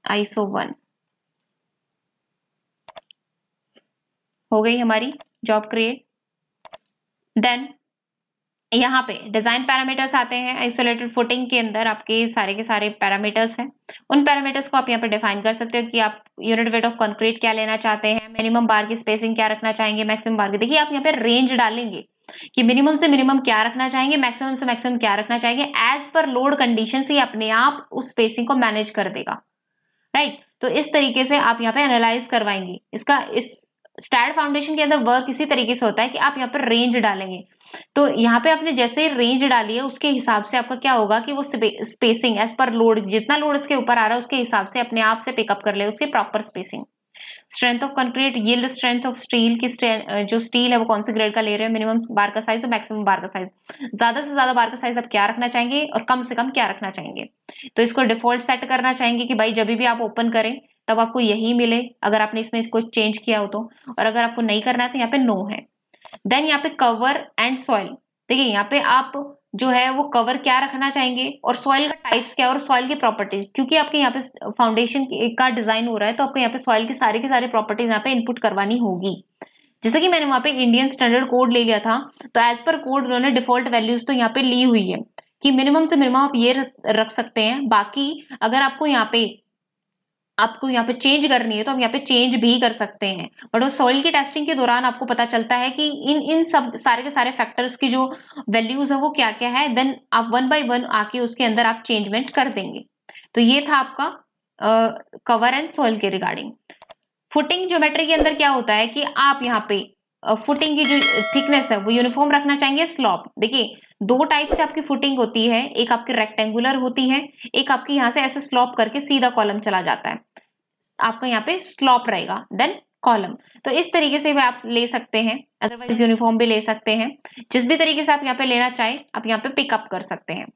ISO 1। हो गई हमारी जॉब क्रिएट। देन यहाँ पे डिजाइन पैरामीटर्स आते हैं। आइसोलेटेड फुटिंग के अंदर आपके सारे के सारे पैरामीटर्स हैं। उन पैरामीटर्स को आप यहाँ पे डिफाइन कर सकते हो कि आप यूनिट वेट ऑफ कंक्रीट क्या लेना चाहते हैं, मिनिमम बार की स्पेसिंग क्या रखना चाहेंगे, मैक्सिमम बार की। देखिए आप यहाँ पे रेंज डालेंगे कि मिनिमम से मिनिमम क्या रखना चाहेंगे, मैक्सिमम से मैक्सिमम क्या रखना चाहेंगे। एज पर लोड कंडीशन से अपने आप उस स्पेसिंग को मैनेज कर देगा। राइट, तो इस तरीके से आप यहाँ पे एनालाइज करवाएंगे इसका। इस स्टैड फाउंडेशन के अंदर वर्क इसी तरीके से होता है कि आप यहाँ पर रेंज डालेंगे। तो यहाँ पे आपने जैसे रेंज डाली है उसके हिसाब से आपका क्या होगा कि वो स्पेसिंग एज पर लोड, जितना लोड इसके ऊपर आ रहा है उसके हिसाब से अपने आप से पिकअप कर ले उसके proper spacing. Strength of concrete, yield strength of steel की जो स्टील है वो कौन से ग्रेड का ले रहे हैं, मिनिमम बार का साइज और मैक्सिमम बार का साइज। ज्यादा से ज्यादा बार का साइज आप क्या रखना चाहेंगे और कम से कम क्या रखना चाहेंगे। तो इसको डिफॉल्ट सेट करना चाहेंगे कि भाई जब भी आप ओपन करें तब आपको यही मिले, अगर आपने इसमें कुछ चेंज किया हो तो, और अगर आपको नहीं करना है तो यहाँ पे नो है। देन यहाँ पे कवर एंड सॉइल, देखिए यहाँ पे आप जो है वो कवर क्या रखना चाहेंगे और सॉइल का टाइप्स क्या है और सॉइल की प्रॉपर्टीज, क्योंकि आपके यहाँ पे फाउंडेशन का डिजाइन हो रहा है तो आपको यहाँ पे सॉइल की सारी प्रॉपर्टीज यहाँ पे इनपुट करवानी होगी। जैसे कि मैंने वहां पे इंडियन स्टैंडर्ड कोड ले लिया था तो एज पर कोड उन्होंने डिफॉल्ट वैल्यूज तो यहाँ पे ली हुई है कि मिनिमम से मिनिमम आप ये रख सकते हैं। बाकी अगर आपको यहाँ पे चेंज करनी है तो हम यहाँ पे चेंज भी कर सकते हैं। बट वो सॉइल की टेस्टिंग के दौरान आपको पता चलता है कि इन सब सारे के सारे फैक्टर्स की जो वैल्यूज है वो क्या क्या है। देन आप 1 by 1 आके उसके अंदर आप चेंजमेंट कर देंगे। तो ये था आपका कवर एंड सॉइल के रिगार्डिंग। फुटिंग ज्योमेट्री के अंदर क्या होता है कि आप यहाँ पे फुटिंग की जो थिकनेस है वो यूनिफॉर्म रखना चाहेंगे, स्लॉप। देखिए 2 टाइप से आपकी फुटिंग होती है, एक आपकी रेक्टेंगुलर होती है, एक आपकी यहाँ से ऐसे स्लॉप करके सीधा कॉलम चला जाता है, आपका यहाँ पे स्लॉप रहेगा, देन कॉलम। तो इस तरीके से भी आप ले सकते हैं, अदरवाइज यूनिफॉर्म भी ले सकते हैं। जिस भी तरीके से आप यहाँ पे लेना चाहें आप यहाँ पे पिकअप कर सकते हैं।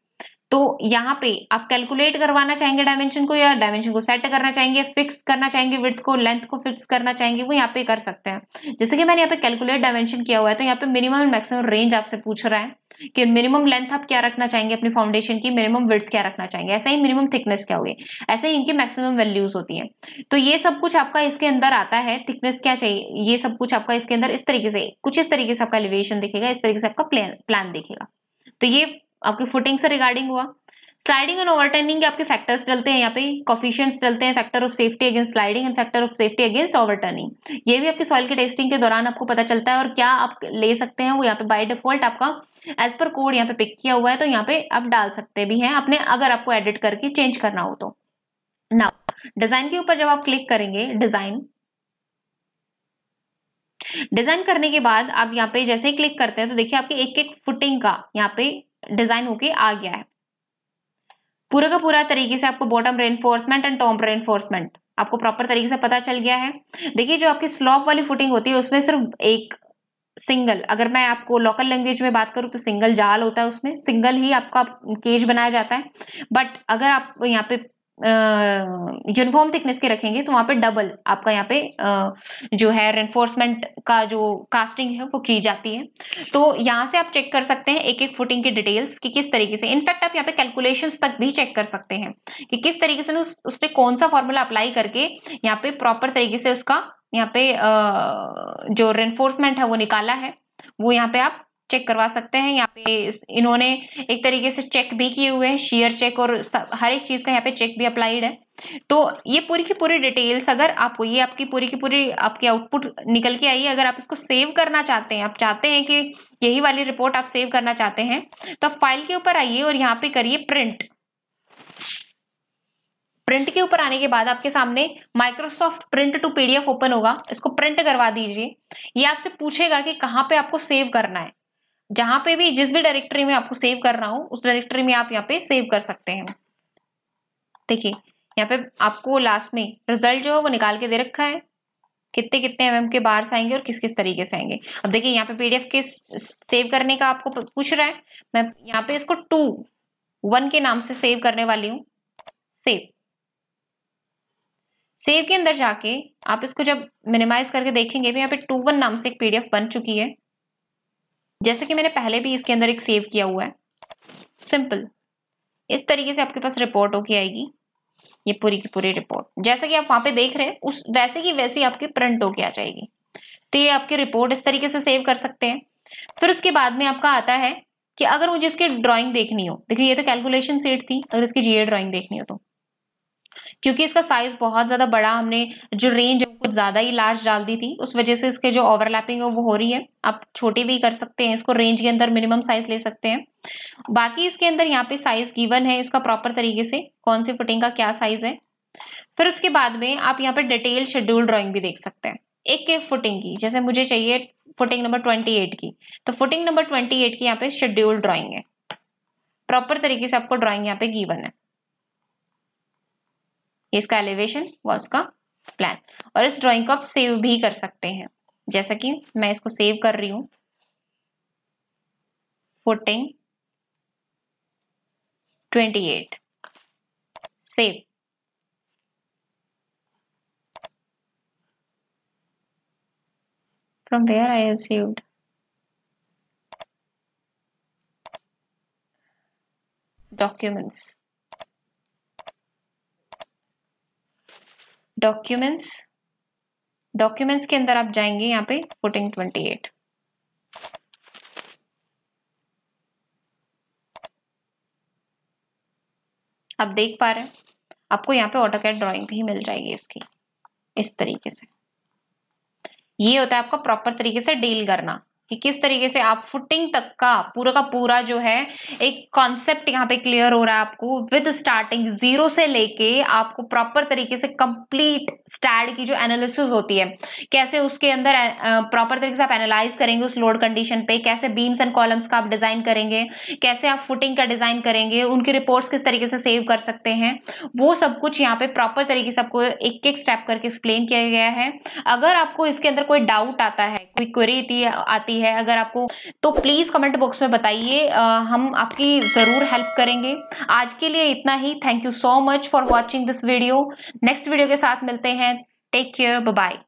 तो यहाँ पे आप कैलकुलेट करवाना चाहेंगे डायमेंशन को, या डायमेंशन को सेट करना चाहेंगे, फिक्स करना चाहेंगे, विड्थ को, लेंथ को फिक्स करना चाहेंगे, वो यहाँ पे कर सकते हैं। जैसे कि मैंने यहाँ पे कैलकुलेट डायमेंशन किया हुआ है, तो यहाँ पे मिनिमम और मैक्सिमम रेंज आपसे पूछ रहा है कि मिनिमम लेंथ आप क्या रखना चाहेंगे अपनी फाउंडेशन की, मिनिमम विड्थ क्या रखना चाहेंगे, ऐसे ही मिनिमम थिकनेस क्या होगी, ऐसे ही इनकी मैक्सिमम वैल्यूज होती है। तो ये सब कुछ आपका इसके अंदर आता है, थिकनेस क्या चाहिए, ये सब कुछ आपका इसके अंदर इस तरीके से, कुछ इस तरीके से आपका एलिवेशन दिखेगा, इस तरीके से आपका प्लान दिखेगा। तो ये आपकी फुटिंग से रिगार्डिंग हुआ। स्लाइडिंग एंड ओवरटर्निंग के आपके फैक्टर्स डलते हैं, यहाँ पे कोफिशिएंट्स डलते हैं, factor of safety against sliding and factor of safety against overturning. ये भी आपके सॉइल के टेस्टिंग के दौरान आपको पता चलता है, और क्या आप ले सकते हैं वो यहाँ पे बाय डिफॉल्ट आपका एज पर कोड यहाँ पे पिक किया हुआ है, तो यहाँ पे आप डाल सकते भी हैं अपने, अगर आपको एडिट करके चेंज करना हो तो। नाउ डिजाइन के ऊपर जब आप क्लिक करेंगे, डिजाइन करने के बाद आप यहाँ पे जैसे ही क्लिक करते हैं तो देखिए आपके एक एक फुटिंग का यहाँ पे डिजाइन होके आ गया है पूरा का पूरा तरीके से। आपको bottom reinforcement and top reinforcement आपको प्रॉपर तरीके से पता चल गया है। देखिए जो आपकी स्लॉप वाली फुटिंग होती है उसमें सिर्फ एक सिंगल, अगर मैं आपको लोकल लैंग्वेज में बात करूं तो सिंगल जाल होता है, उसमें सिंगल ही आपका केज बनाया जाता है। बट अगर आप यहाँ पे यूनिफॉर्म थिकनेस के रखेंगे तो वहां पे डबल आपका यहाँ पे जो है रेनफोर्समेंट का जो कास्टिंग है वो की जाती है। तो यहाँ से आप चेक कर सकते हैं एक एक फुटिंग की डिटेल्स कि किस तरीके से, इनफैक्ट आप यहाँ पे कैलकुलेशंस तक भी चेक कर सकते हैं कि किस तरीके से उसने कौन सा फॉर्मूला अप्लाई करके यहाँ पे प्रॉपर तरीके से उसका यहाँ पे जो रेनफोर्समेंट है वो निकाला है, वो यहाँ पे आप चेक करवा सकते हैं। यहाँ पे इन्होंने एक तरीके से चेक भी किए हुए हैं, शेयर चेक और हर एक चीज का यहाँ पे चेक भी अप्लाइड है। तो ये पूरी की पूरी डिटेल्स अगर आपको, ये आपकी पूरी की पूरी आपकी आउटपुट निकल के आई है, अगर आप इसको सेव करना चाहते हैं, आप चाहते हैं कि यही वाली रिपोर्ट आप सेव करना चाहते हैं, तो आप फाइल के ऊपर आइए और यहाँ पे करिए प्रिंट। प्रिंट के ऊपर आने के बाद आपके सामने Microsoft print to PDF open होगा, इसको प्रिंट करवा दीजिए। ये आपसे पूछेगा कि कहाँ पे आपको सेव करना है, जहां पे भी जिस भी डायरेक्टरी में आपको सेव करना हो उस डायरेक्टरी में आप यहाँ पे सेव कर सकते हैं। देखिए यहाँ पे आपको लास्ट में रिजल्ट जो है वो निकाल के दे रखा है, कितने कितने एमएम के बाहर से आएंगे और किस किस तरीके से आएंगे। अब देखिए यहाँ पे पीडीएफ के सेव करने का आपको पूछ रहा है, मैं यहाँ पे इसको 2-1 के नाम से सेव करने वाली हूँ। सेव के अंदर जाके आप इसको जब मिनिमाइज करके देखेंगे तो यहाँ पे 2-1 नाम से एक पीडीएफ बन चुकी है, जैसे कि मैंने पहले भी इसके अंदर एक सेव किया हुआ है। सिंपल इस तरीके से आपके पास रिपोर्ट होके आएगी, ये पूरी की पूरी रिपोर्ट जैसे कि आप वहां पे देख रहे हैं उस वैसे की वैसी आपकी प्रिंट होके आ जाएगी। तो ये आपकी रिपोर्ट इस तरीके से सेव कर सकते हैं। फिर उसके बाद में आपका आता है कि अगर मुझे इसकी ड्राइंग देखनी हो, देखिए ये तो कैलकुलेशन शीट थी, अगर इसकी जीए ड्राइंग देखनी हो तो, क्योंकि इसका साइज बहुत ज्यादा बड़ा, हमने जो रेंज कुछ ज्यादा ही लार्ज डाल दी थी, उस वजह से इसके जो ओवरलैपिंग है वो हो रही है। आप छोटी भी कर सकते हैं इसको, रेंज के अंदर मिनिमम साइज ले सकते हैं। बाकी इसके अंदर यहाँ पे साइज गिवन है इसका प्रॉपर तरीके से, कौन सी फुटिंग का क्या साइज है। फिर उसके बाद में आप यहाँ पे डिटेल शेड्यूल ड्रॉइंग भी देख सकते हैं एक एक फुटिंग की। जैसे मुझे चाहिए फुटिंग नंबर 28 की, तो फुटिंग नंबर 28 की यहाँ पे शेड्यूल ड्रॉइंग है, प्रॉपर तरीके से आपको ड्रॉइंग यहाँ पे गिवन है, इसका एलिवेशन व उसका प्लान। और इस ड्राइंग को आप सेव भी कर सकते हैं, जैसा कि मैं इसको सेव कर रही हूं। Footing 28 save. From where I have saved? Documents. Documents के अंदर आप जाएंगे यहाँ पे फुटिंग 28। आप देख पा रहे हैं आपको यहाँ पे ऑटोकैड ड्राइंग भी मिल जाएगी इसकी, इस तरीके से। ये होता है आपका प्रॉपर तरीके से डील करना। कि किस तरीके से आप फुटिंग तक का पूरा जो है एक कॉन्सेप्ट यहाँ पे क्लियर हो रहा है आपको, विद स्टार्टिंग जीरो से लेके आपको प्रॉपर तरीके से कंप्लीट स्टैड की जो एनालिसिस होती है, कैसे उसके अंदर प्रॉपर तरीके से आप एनालाइज करेंगे उस लोड कंडीशन पे, कैसे बीम्स एंड कॉलम्स का आप डिजाइन करेंगे, कैसे आप फुटिंग का डिजाइन करेंगे, उनकी रिपोर्ट्स किस तरीके से सेव कर सकते हैं, वो सब कुछ यहाँ पे प्रॉपर तरीके से आपको एक एक स्टेप करके एक्सप्लेन किया गया है। अगर आपको इसके अंदर कोई डाउट आता है, कोई क्वेरी आती है अगर आपको, तो प्लीज कमेंट बॉक्स में बताइए, हम आपकी जरूर हेल्प करेंगे। आज के लिए इतना ही। Thank you so much for watching this video. Next video के साथ मिलते हैं। Take care, bye bye.